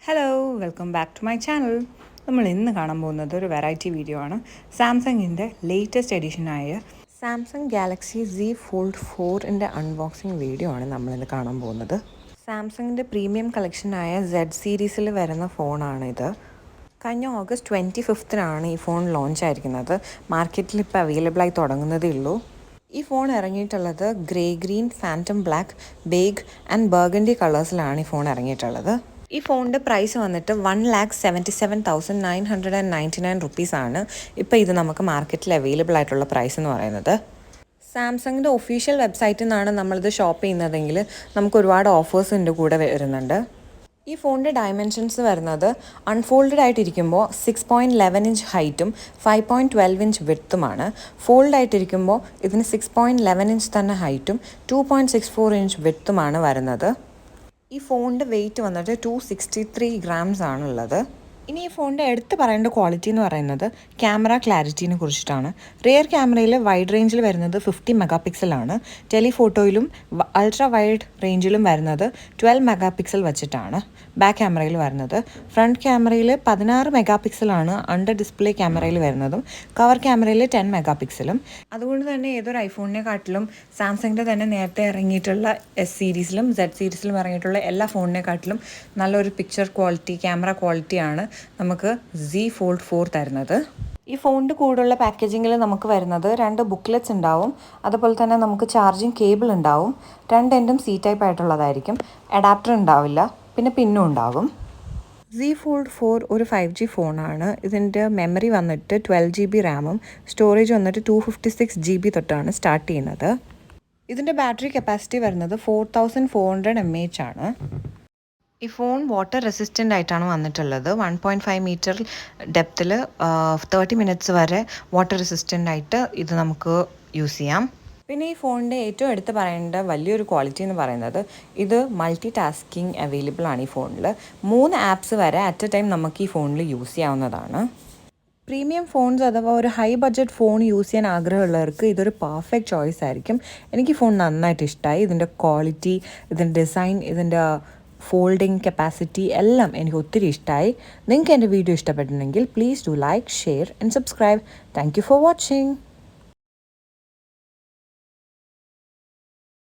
Hello welcome back to my channel. നമ്മൾ ഇന്ന് കാണാൻ പോകുന്നത് ഒരു വെറൈറ്റി വീഡിയോ ആണ്. സാംസങ്ങിൻ്റെ ലേറ്റസ്റ്റ് എഡിഷനായ സാംസങ് ഗാലക്സി Z ഫോൾഡ് 4ൻ്റെ അൺബോക്സിങ് വീഡിയോ ആണ് നമ്മളിന്ന് കാണാൻ പോകുന്നത്. സാംസങ്ങിൻ്റെ പ്രീമിയം കളക്ഷനായ Z സീരീസിൽ വരുന്ന ഫോണാണിത്. കഴിഞ്ഞ ഓഗസ്റ്റ് 25 ഈ ഫോൺ ലോഞ്ച് ആയിരിക്കുന്നത്. മാർക്കറ്റിൽ ഇപ്പോൾ അവൈലബിൾ ആയി തുടങ്ങുന്നതേ ഉള്ളൂ. ഈ ഫോൺ ഇറങ്ങിയിട്ടുള്ളത് grey green, phantom black, beige and burgundy കളേഴ്സിലാണ് ഈ ഫോൺ ഇറങ്ങിയിട്ടുള്ളത്. ഈ ഫോണിൻ്റെ പ്രൈസ് വന്നിട്ട് 1,77,999 റുപ്പീസാണ്. ഇപ്പോൾ ഇത് നമുക്ക് മാർക്കറ്റിൽ അവൈലബിൾ ആയിട്ടുള്ള പ്രൈസ് എന്ന് പറയുന്നത്. സാംസങ്ങിൻ്റെ ഒഫീഷ്യൽ വെബ്സൈറ്റിൽ നിന്നാണ് നമ്മളിത് ഷോപ്പ് ചെയ്യുന്നതെങ്കിൽ നമുക്ക് ഒരുപാട് ഓഫേഴ്സ് ഇതിൻ്റെ കൂടെ വരുന്നുണ്ട്. ഈ ഫോണിൻ്റെ ഡയമെൻഷൻസ് വരുന്നത് അൺഫോൾഡഡ് ആയിട്ടിരിക്കുമ്പോൾ 6.11 ഇഞ്ച് ഹൈറ്റും 5.12 ഇഞ്ച് വിഡ്ത്തുമാണ്. ഫോൾഡ് ആയിട്ടിരിക്കുമ്പോൾ ഇതിന് 6.11 ഇഞ്ച് തന്നെ ഹൈറ്റും 2.64 ഇഞ്ച് വിഡ്ത്തുമാണ് വരുന്നത്. ഈ ഫോണിൻ്റെ വെയിറ്റ് വന്നിട്ട് 263 grams ആണുള്ളത്. ഇനി ഈ ഫോണിൻ്റെ എടുത്ത് പറയേണ്ട ക്വാളിറ്റി എന്ന് പറയുന്നത് ക്യാമറ ക്ലാരിറ്റീനെ കുറിച്ചിട്ടാണ്. റിയർ ക്യാമറയിൽ വൈഡ് റേഞ്ചിൽ വരുന്നത് 50 മെഗാ പിക്സലാണ്. ടെലിഫോട്ടോയിലും അൾട്രാ വൈഡ് റേഞ്ചിലും വരുന്നത് 12 മെഗാ പിക്സൽ വെച്ചിട്ടാണ് ബാക്ക് ക്യാമറയിൽ വരുന്നത്. ഫ്രണ്ട് ക്യാമറയിൽ 16 മെഗാ പിക്സലാണ് അണ്ടർ ഡിസ്പ്ലേ ക്യാമറയിൽ വരുന്നതും കവർ ക്യാമറയിൽ 10 മെഗാ പിക്സലും. അതുകൊണ്ട് തന്നെ ഏതൊരു ഐഫോണിനെക്കാട്ടിലും സാംസങ്ങിൻ്റെ തന്നെ നേരത്തെ ഇറങ്ങിയിട്ടുള്ള S സീരീസിലും Z സീരീസിലും ഇറങ്ങിയിട്ടുള്ള എല്ലാ ഫോണിനെക്കാട്ടിലും നല്ലൊരു പിക്ചർ ക്വാളിറ്റി, ക്യാമറ ക്വാളിറ്റിയാണ് നമുക്ക് Z ഫോൾഡ് 4 തരുന്നത്. ഈ ഫോണിൻ്റെ കൂടെയുള്ള പാക്കേജിങ്ങിൽ നമുക്ക് വരുന്നത് 2 ബുക്ക്ലെറ്റ്സ് ഉണ്ടാവും. അതുപോലെ തന്നെ നമുക്ക് ചാർജിങ് കേബിൾ ഉണ്ടാവും. 2 എൻഡും C ടൈപ്പ് ആയിട്ടുള്ളതായിരിക്കും. അഡാപ്റ്റർ ഉണ്ടാവില്ല, പിന്നെ പിന്നും ഉണ്ടാവും. Z ഫോൾഡ് 4 ഒരു 5G ഫോണാണ്. ഇതിൻ്റെ മെമ്മറി വന്നിട്ട് 12GB റാമും സ്റ്റോറേജ് വന്നിട്ട് 256GB തൊട്ടാണ് സ്റ്റാർട്ട് ചെയ്യുന്നത്. ഇതിൻ്റെ ബാറ്ററി കപ്പാസിറ്റി വരുന്നത് 4400 mAh ആണ്. ഈ ഫോൺ വാട്ടർ റെസിസ്റ്റൻ്റ് ആയിട്ടാണ് വന്നിട്ടുള്ളത്. 1.5 മീറ്റർ ഡെപ്തിൽ 30 മിനിറ്റ്സ് വരെ വാട്ടർ റെസിസ്റ്റൻ്റ് ആയിട്ട് ഇത് നമുക്ക് യൂസ് ചെയ്യാം. പിന്നെ ഈ ഫോണിൻ്റെ ഏറ്റവും എടുത്ത് പറയേണ്ട വലിയൊരു ക്വാളിറ്റി എന്ന് പറയുന്നത് ഇത് മൾട്ടി ടാസ്കിങ് അവൈലബിൾ ആണ്. ഈ ഫോണിൽ 3 ആപ്സ് വരെ അറ്റ് എ ടൈം നമുക്ക് ഈ ഫോണിൽ യൂസ് ചെയ്യാവുന്നതാണ്. പ്രീമിയം ഫോൺസ് അഥവാ ഒരു ഹൈ ബഡ്ജറ്റ് ഫോൺ യൂസ് ചെയ്യാൻ ആഗ്രഹമുള്ളവർക്ക് ഇതൊരു പെർഫെക്റ്റ് ചോയ്സ് ആയിരിക്കും. എനിക്ക് ഫോൺ നന്നായിട്ട് ഇഷ്ടമായി. ഇതിൻ്റെ ക്വാളിറ്റി, ഇതിൻ്റെ ഡിസൈൻ, ഇതിൻ്റെ ഫോൾഡിങ് കപ്പാസിറ്റി എല്ലാം എനിക്ക് ഒത്തിരി ഇഷ്ടമായി. നിങ്ങൾക്ക് എൻ്റെ വീഡിയോ ഇഷ്ടപ്പെട്ടിട്ടുണ്ടെങ്കിൽ please do like, share and subscribe. Thank you for watching.